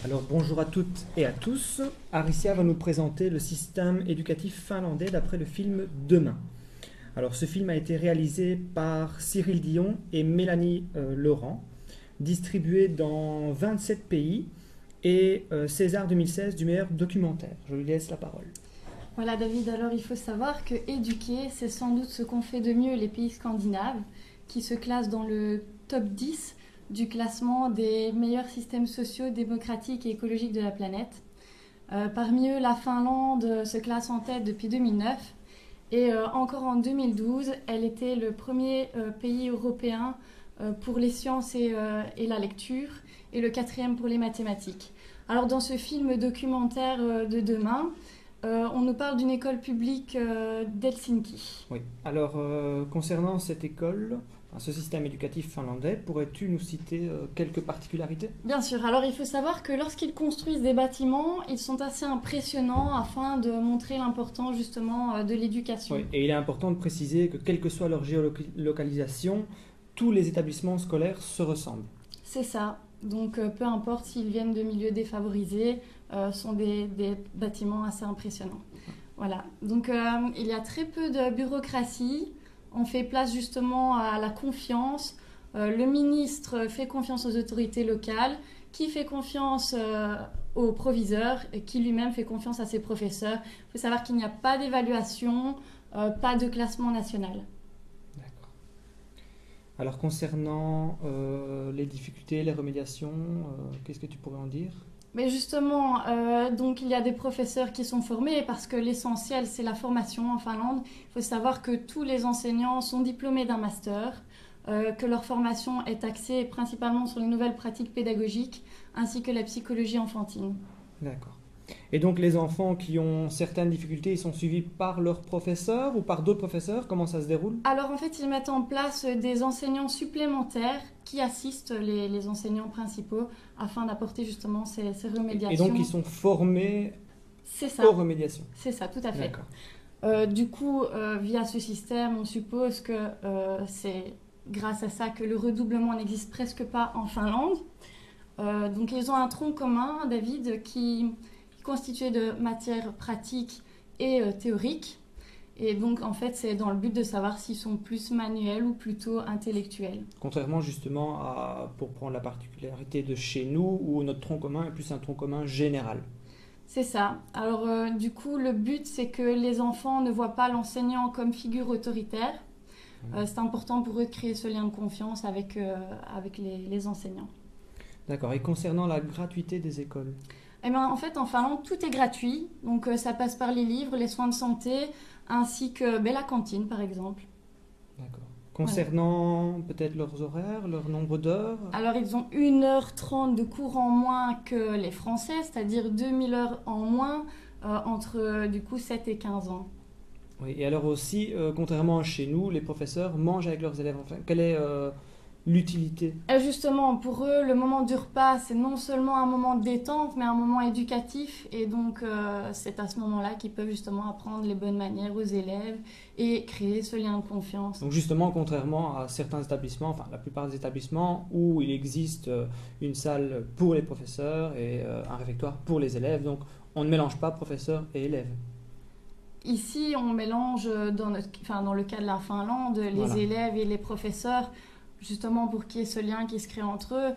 Alors bonjour à toutes et à tous. Aricia va nous présenter le système éducatif finlandais d'après le film Demain. Alors ce film a été réalisé par Cyril Dion et Mélanie Laurent, distribué dans 27 pays et César 2016 du meilleur documentaire. Je lui laisse la parole. Voilà David, alors il faut savoir que éduquer, c'est sans doute ce qu'ont fait de mieux les pays scandinaves, qui se classent dans le top 10 du classement des meilleurs systèmes sociaux, démocratiques et écologiques de la planète. Parmi eux, la Finlande se classe en tête depuis 2009 et encore en 2012, elle était le premier pays européen pour les sciences et la lecture et le quatrième pour les mathématiques. Alors dans ce film documentaire de demain, on nous parle d'une école publique d'Helsinki. Oui. Alors concernant cette école, ce système éducatif finlandais, pourrais-tu nous citer quelques particularités? Bien sûr, alors il faut savoir que lorsqu'ils construisent des bâtiments, ils sont assez impressionnants afin de montrer l'importance justement de l'éducation. Oui. Et il est important de préciser que quelle que soit leur géolocalisation, tous les établissements scolaires se ressemblent. C'est ça, donc peu importe s'ils viennent de milieux défavorisés, sont des bâtiments assez impressionnants. Voilà, donc il y a très peu de bureaucratie, on fait place justement à la confiance, le ministre fait confiance aux autorités locales, qui fait confiance au proviseur, et qui lui-même fait confiance à ses professeurs. Il faut savoir qu'il n'y a pas d'évaluation, pas de classement national. D'accord. Alors concernant les difficultés, les remédiations, qu'est-ce que tu pourrais en dire? Mais justement, donc il y a des professeurs qui sont formés parce que l'essentiel, c'est la formation en Finlande. Il faut savoir que tous les enseignants sont diplômés d'un master, que leur formation est axée principalement sur les nouvelles pratiques pédagogiques ainsi que la psychologie enfantine. D'accord. Et donc les enfants qui ont certaines difficultés, ils sont suivis par leurs professeurs ou par d'autres professeurs? Comment ça se déroule? Alors en fait, ils mettent en place des enseignants supplémentaires qui assistent les enseignants principaux afin d'apporter justement ces remédiations. Et donc ils sont formés C'est ça. aux remédiations? C'est ça, tout à fait. D'accord. Du coup, via ce système, on suppose que c'est grâce à ça que le redoublement n'existe presque pas en Finlande. Donc ils ont un tronc commun, David, qui est constitué de matières pratiques et théoriques. Et donc en fait, c'est dans le but de savoir s'ils sont plus manuels ou plutôt intellectuels. Contrairement justement à, pour prendre la particularité de chez nous, où notre tronc commun est plus un tronc commun général. C'est ça. Alors du coup, le but, c'est que les enfants ne voient pas l'enseignant comme figure autoritaire. C'est important pour eux de créer ce lien de confiance avec les enseignants. D'accord. Et concernant la gratuité des écoles? Eh bien, en fait, en Finlande, tout est gratuit. Donc ça passe par les livres, les soins de santé, ainsi que la cantine, par exemple. D'accord. Concernant peut-être leurs horaires, leur nombre d'heures? Alors, ils ont 1h30 de cours en moins que les Français, c'est-à-dire 2000 heures en moins entre du coup 7 et 15 ans. Oui. Et alors aussi, contrairement à chez nous, les professeurs mangent avec leurs élèves. Enfin, quelle est l'utilité? Et justement, pour eux, le moment du repas, c'est non seulement un moment de détente, mais un moment éducatif. Et donc, c'est à ce moment-là qu'ils peuvent justement apprendre les bonnes manières aux élèves et créer ce lien de confiance. Donc justement, contrairement à certains établissements, enfin la plupart des établissements où il existe une salle pour les professeurs et un réfectoire pour les élèves, donc on ne mélange pas professeurs et élèves. Ici, on mélange, dans le cas de la Finlande, les élèves et les professeurs, justement pour qu'il y ait ce lien qui se crée entre eux.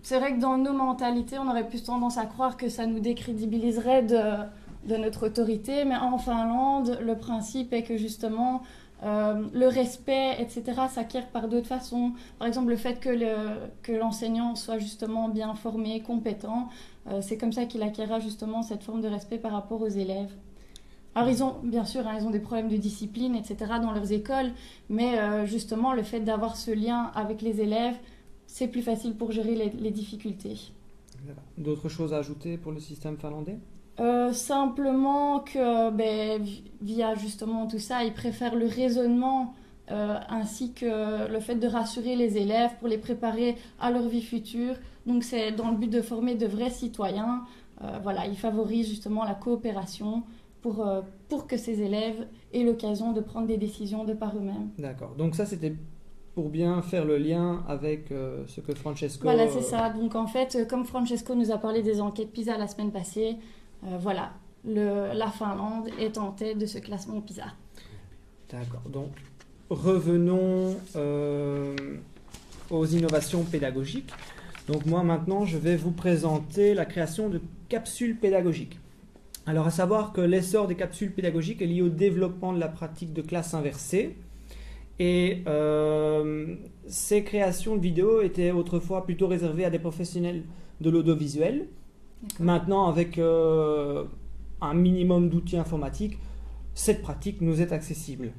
C'est vrai que dans nos mentalités, on aurait plus tendance à croire que ça nous décrédibiliserait de notre autorité, mais en Finlande, le principe est que justement, le respect, etc., s'acquiert par d'autres façons. Par exemple, le fait que l'enseignant soit justement bien formé, compétent, c'est comme ça qu'il acquérera justement cette forme de respect par rapport aux élèves. Alors ils ont, bien sûr, ils ont des problèmes de discipline, etc. dans leurs écoles, mais justement, le fait d'avoir ce lien avec les élèves, c'est plus facile pour gérer les difficultés. D'autres choses à ajouter pour le système finlandais? Simplement que via justement tout ça, ils préfèrent le raisonnement ainsi que le fait de rassurer les élèves pour les préparer à leur vie future. Donc c'est dans le but de former de vrais citoyens. Voilà, ils favorisent justement la coopération pour que ces élèves aient l'occasion de prendre des décisions de par eux-mêmes. D'accord. Donc ça, c'était pour bien faire le lien avec ce que Francesco... Voilà, c'est ça. Donc en fait, comme Francesco nous a parlé des enquêtes PISA la semaine passée, voilà, la Finlande est en tête de ce classement PISA. D'accord. Donc, revenons aux innovations pédagogiques. Donc moi maintenant, je vais vous présenter la création de capsules pédagogiques. Alors à savoir que l'essor des capsules pédagogiques est lié au développement de la pratique de classe inversée. Et ces créations de vidéos étaient autrefois plutôt réservées à des professionnels de l'audiovisuel. Maintenant, avec un minimum d'outils informatiques, cette pratique nous est accessible.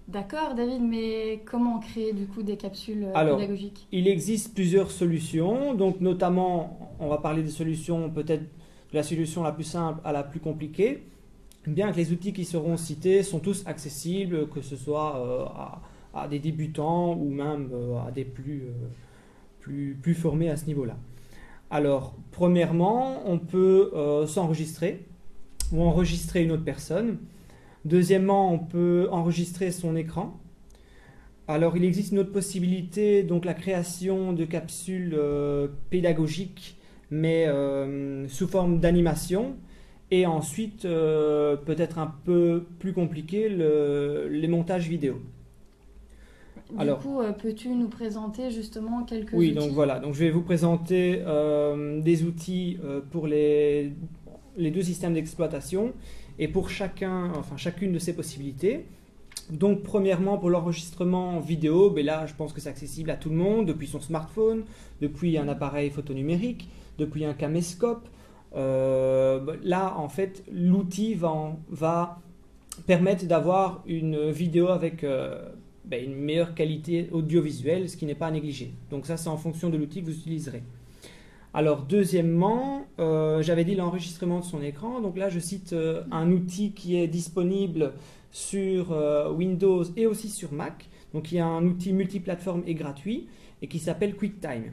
D'accord, David, mais comment créer du coup des capsules pédagogiques? Il existe plusieurs solutions, donc notamment, on va parler des solutions, peut-être de la solution la plus simple à la plus compliquée, bien que les outils qui seront cités sont tous accessibles, que ce soit à des débutants ou même à des plus formés à ce niveau-là. Alors, premièrement, on peut s'enregistrer ou enregistrer une autre personne. Deuxièmement, on peut enregistrer son écran. Alors, il existe une autre possibilité, donc la création de capsules pédagogiques, mais sous forme d'animation. Et ensuite, peut-être un peu plus compliqué, les montages vidéo. Du coup, peux-tu nous présenter justement quelques outils? Oui, donc voilà. Donc, je vais vous présenter des outils pour les deux systèmes d'exploitation et pour chacune de ces possibilités. Donc, premièrement, pour l'enregistrement vidéo, ben là, je pense que c'est accessible à tout le monde, depuis son smartphone, depuis un appareil photo numérique, depuis un caméscope. Là, en fait, l'outil va permettre d'avoir une vidéo avec une meilleure qualité audiovisuelle, ce qui n'est pas à négliger. Donc ça, c'est en fonction de l'outil que vous utiliserez. Alors, deuxièmement, j'avais dit l'enregistrement de son écran. Donc là, je cite un outil qui est disponible sur Windows et aussi sur Mac. Donc, il y a un outil multiplateforme et gratuit et qui s'appelle QuickTime.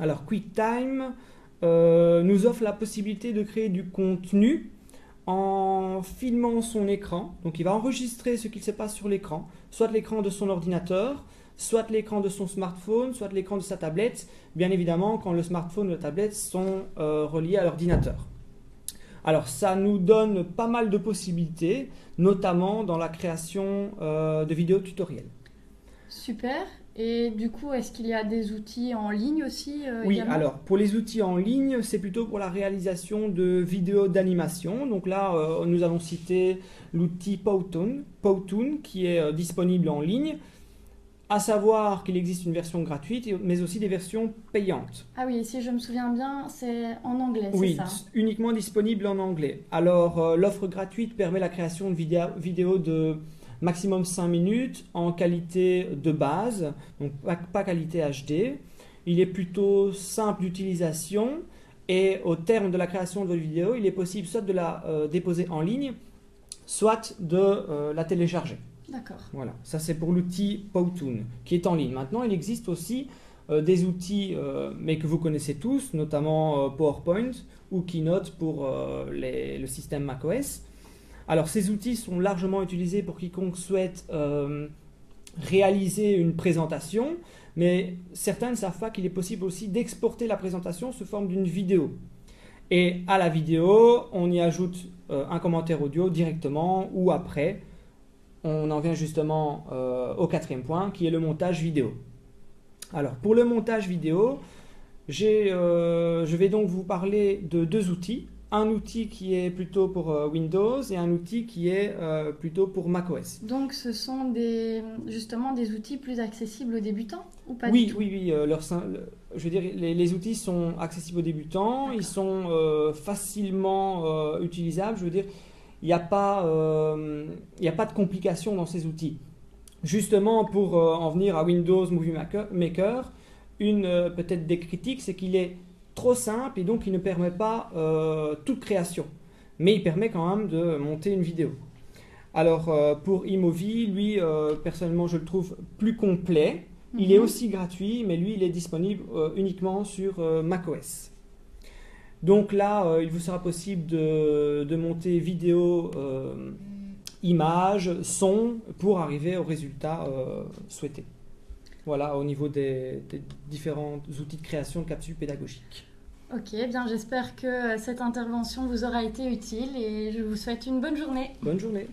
Alors, QuickTime nous offre la possibilité de créer du contenu en filmant son écran. Donc, il va enregistrer ce qu'il se passe sur l'écran, soit l'écran de son ordinateur, soit l'écran de son smartphone, soit l'écran de sa tablette, bien évidemment quand le smartphone ou la tablette sont reliés à l'ordinateur. Alors ça nous donne pas mal de possibilités, notamment dans la création de vidéos tutoriels. Super. Et du coup, est-ce qu'il y a des outils en ligne aussi Oui, également? alors pour les outils en ligne, c'est plutôt pour la réalisation de vidéos d'animation. Donc là, nous allons citer l'outil Powtoon qui est disponible en ligne. À savoir qu'il existe une version gratuite, mais aussi des versions payantes. Ah oui, si je me souviens bien, c'est en anglais, oui, c'est ça? Oui, uniquement disponible en anglais. Alors, l'offre gratuite permet la création de vidéos de maximum 5 minutes en qualité de base, donc pas qualité HD. Il est plutôt simple d'utilisation et au terme de la création de votre vidéo, il est possible soit de la déposer en ligne, soit de la télécharger. D'accord. Voilà, ça c'est pour l'outil Powtoon qui est en ligne. Maintenant, il existe aussi des outils, mais que vous connaissez tous, notamment PowerPoint ou Keynote pour le système macOS. Alors, ces outils sont largement utilisés pour quiconque souhaite réaliser une présentation, mais certains ne savent pas qu'il est possible aussi d'exporter la présentation sous forme d'une vidéo. Et à la vidéo, on y ajoute un commentaire audio directement ou après. On en vient justement au quatrième point qui est le montage vidéo. Alors pour le montage vidéo, je vais donc vous parler de deux outils. Un outil qui est plutôt pour Windows et un outil qui est plutôt pour macOS. Donc ce sont justement des outils plus accessibles aux débutants ou pas Oui, du tout? oui. Je veux dire, les outils sont accessibles aux débutants, ils sont facilement utilisables. Je veux dire, il n'y a pas de complications dans ces outils. Justement, pour en venir à Windows Movie Maker, peut-être des critiques, c'est qu'il est trop simple et donc il ne permet pas toute création. Mais il permet quand même de monter une vidéo. Alors, pour iMovie, lui, personnellement, je le trouve plus complet. Il est aussi gratuit, mais lui, il est disponible uniquement sur macOS. Donc là, il vous sera possible de monter vidéo, images, son pour arriver au résultat souhaité. voilà, au niveau des différents outils de création de capsules pédagogiques. Ok, bien j'espère que cette intervention vous aura été utile et je vous souhaite une bonne journée. Bonne journée.